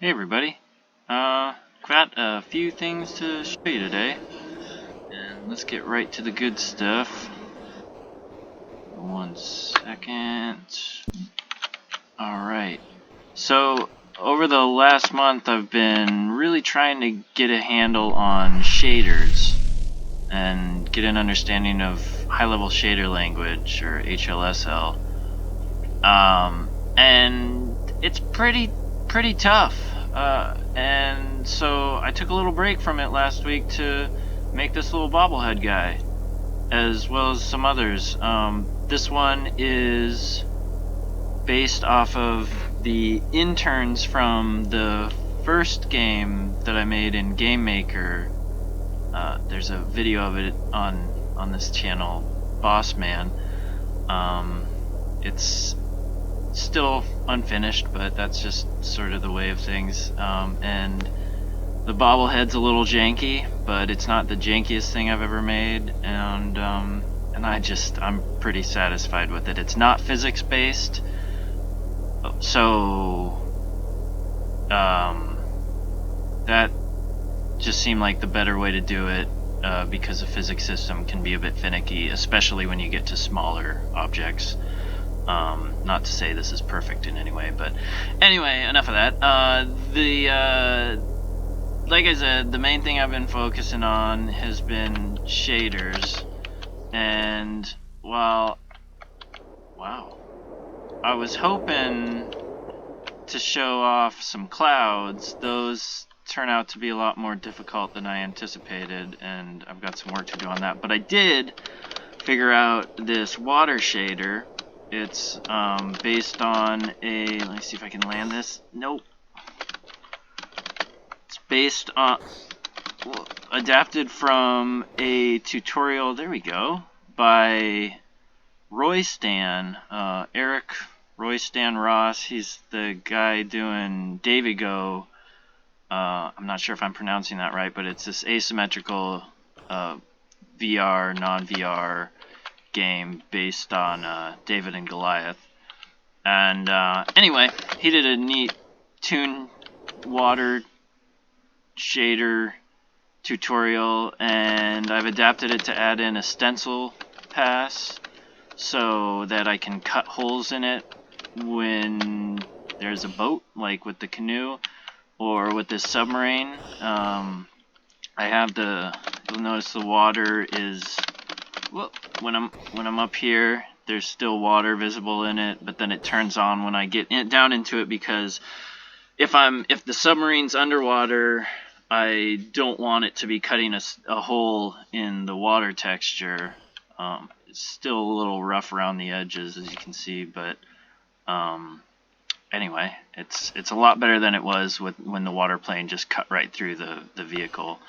Hey everybody, got a few things to show you today, and let's get right to the good stuff. 1 second. Alright, so over the last month I've been really trying to get a handle on shaders and get an understanding of high-level shader language, or HLSL, and it's pretty tough. And so I took a little break from it last week to make this little bobblehead guy, as well as some others. This one is based off of the interns from the first game that I made in Game Maker. There's a video of it on this channel, Boss Man. It's still unfinished, but that's just sort of the way of things. And the bobblehead's a little janky, but it's not the jankiest thing I've ever made, and I'm pretty satisfied with it. It's not physics based, so that just seemed like the better way to do it, because the physics system can be a bit finicky, especially when you get to smaller objects. Not to say this is perfect in any way, but anyway, enough of that. Like I said, the main thing I've been focusing on has been shaders, and wow, I was hoping to show off some clouds. Those turn out to be a lot more difficult than I anticipated, and I've got some work to do on that. But I did figure out this water shader. It's based on a, let me see if I can land this. Nope. It's based on, well, adapted from a tutorial, there we go, by Roystan, Eric Roystan Ross. He's the guy doing Davigo. I'm not sure if I'm pronouncing that right, but it's this asymmetrical VR, non-VR game based on David and Goliath. And anyway, he did a neat toon water shader tutorial, and I've adapted it to add in a stencil pass so that I can cut holes in it when there's a boat, like with the canoe or with this submarine. I have you'll notice the water is, when I'm up here, there's still water visible in it, but then it turns on when I get down into it, because if the submarine's underwater, I don't want it to be cutting a hole in the water texture. It's still a little rough around the edges, as you can see, but anyway, it's a lot better than it was when the water plane just cut right through the vehicle.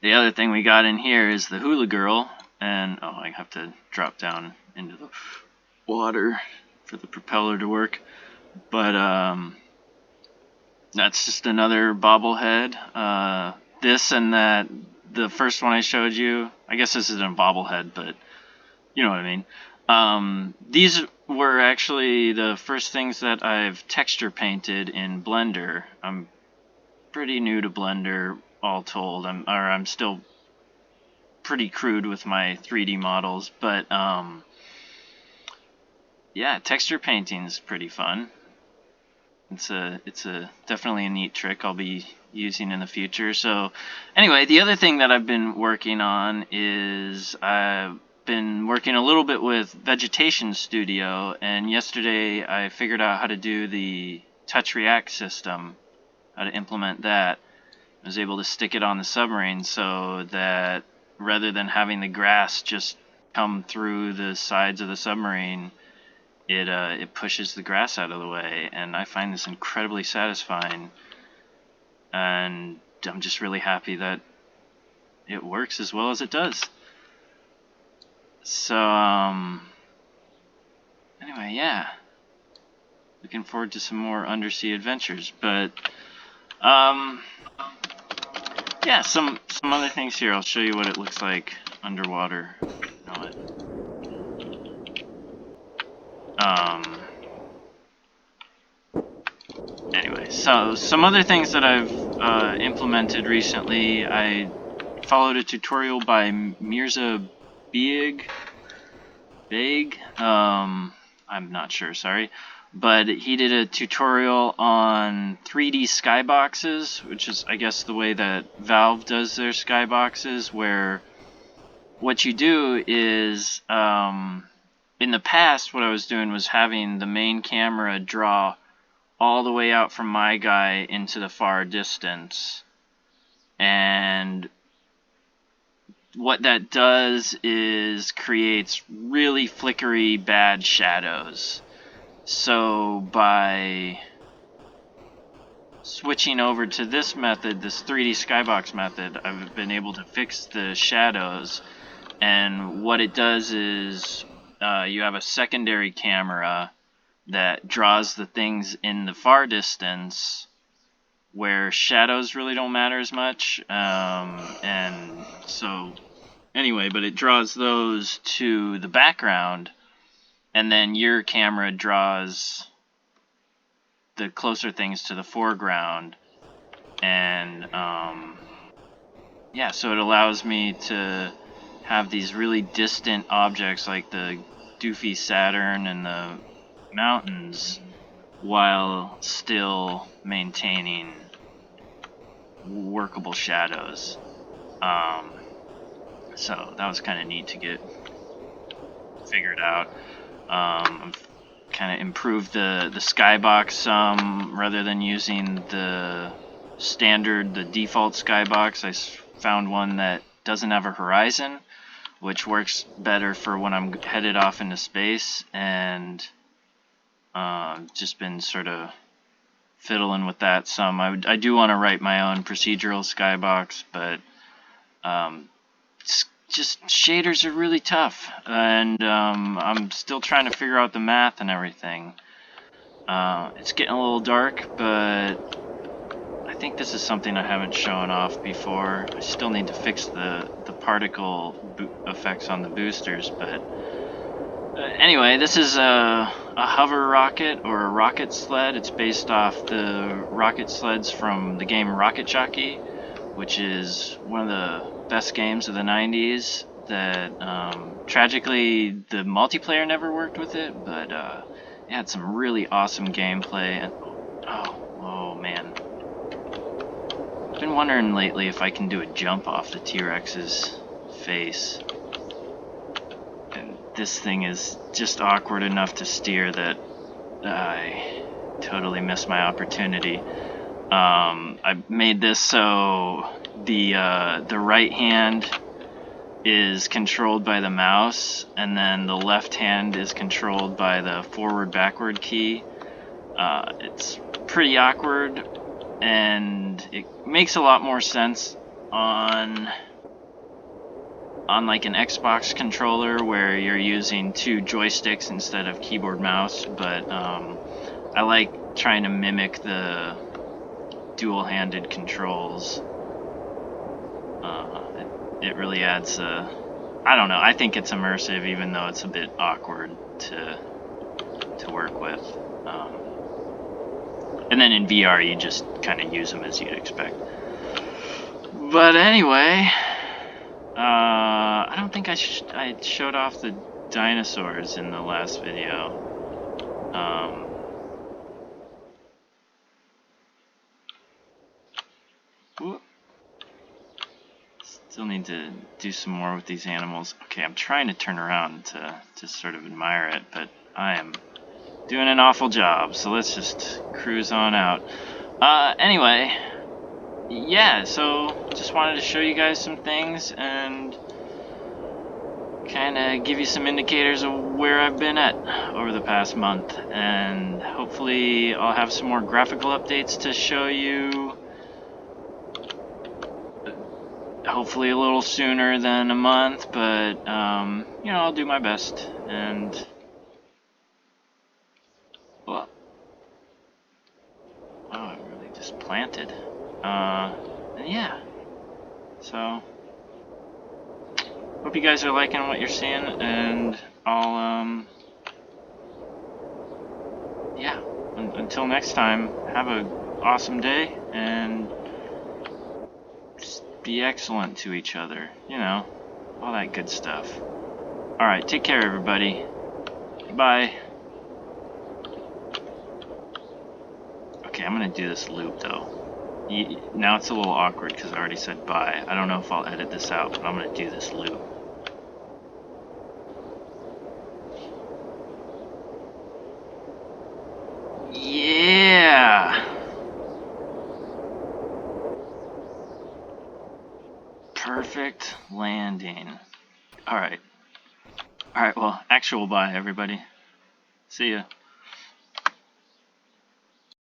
The other thing we got in here is the Hula Girl, and I have to drop down into the water for the propeller to work. But that's just another bobblehead. This and that, the first one I showed you, I guess this isn't a bobblehead, but you know what I mean. These were actually the first things that I've texture painted in Blender. I'm pretty new to Blender, all told. I'm still pretty crude with my 3D models, but yeah, texture painting's pretty fun. It's definitely a neat trick I'll be using in the future. So anyway, the other thing that I've been working on is I've been working a little bit with Vegetation Studio, and yesterday I figured out how to do the touch react system, how to implement that. I was able to stick it on the submarine so that rather than having the grass just come through the sides of the submarine, it pushes the grass out of the way, and I find this incredibly satisfying, and I'm just really happy that it works as well as it does. So anyway, yeah, looking forward to some more undersea adventures, but yeah, some other things here. I'll show you what it looks like underwater. so some other things that I've implemented recently, I followed a tutorial by Mirza Bieg. I'm not sure, sorry. But he did a tutorial on 3D skyboxes, which is, I guess, the way that Valve does their skyboxes, where what you do is, in the past, what I was doing was having the main camera draw all the way out from my guy into the far distance. And what that does is creates really flickery, bad shadows. So by switching over to this method, this 3D skybox method, I've been able to fix the shadows. And what it does is you have a secondary camera that draws the things in the far distance where shadows really don't matter as much. And so anyway, but it draws those to the background, and then your camera draws the closer things to the foreground. And yeah, so it allows me to have these really distant objects like the doofy Saturn and the mountains while still maintaining workable shadows. So that was kind of neat to get figured out. I've kind of improved the skybox some, rather than using the default skybox. I found one that doesn't have a horizon, which works better for when I'm headed off into space, and just been sort of fiddling with that some. I do want to write my own procedural skybox, but just shaders are really tough, and I'm still trying to figure out the math and everything. It's getting a little dark, but I think this is something I haven't shown off before. I still need to fix the particle effects on the boosters, but anyway, this is a hover rocket, or a rocket sled. It's based off the rocket sleds from the game Rocket Jockey, which is one of the best games of the 90s. That tragically, the multiplayer never worked with it, but it had some really awesome gameplay. And oh man, I've been wondering lately if I can do a jump off the T-Rex's face. And this thing is just awkward enough to steer that I totally missed my opportunity. I made this so the right hand is controlled by the mouse, and then the left hand is controlled by the forward-backward key. It's pretty awkward, and it makes a lot more sense on like an Xbox controller where you're using two joysticks instead of keyboard mouse, but I like trying to mimic the dual-handed controls. It really adds I don't know, I think it's immersive, even though it's a bit awkward to work with. And then in VR you just kind of use them as you'd expect. But anyway, I don't think I showed off the dinosaurs in the last video. Still need to do some more with these animals. Okay, I'm trying to turn around to sort of admire it, but I am doing an awful job, so let's just cruise on out. Anyway, yeah, so just wanted to show you guys some things and kind of give you some indicators of where I've been at over the past month, and hopefully I'll have some more graphical updates to show you, hopefully a little sooner than a month, but you know, I'll do my best. And well, oh, I really just planted. And yeah, so hope you guys are liking what you're seeing, and I'll yeah, until next time, have a awesome day, and just be excellent to each other. You know, all that good stuff. Alright, take care, everybody. Bye. Okay, I'm gonna do this loop, though. Now it's a little awkward because I already said bye. I don't know if I'll edit this out, but I'm gonna do this loop. Yeah! Perfect landing. Alright. Alright, well, actual bye, everybody. See ya.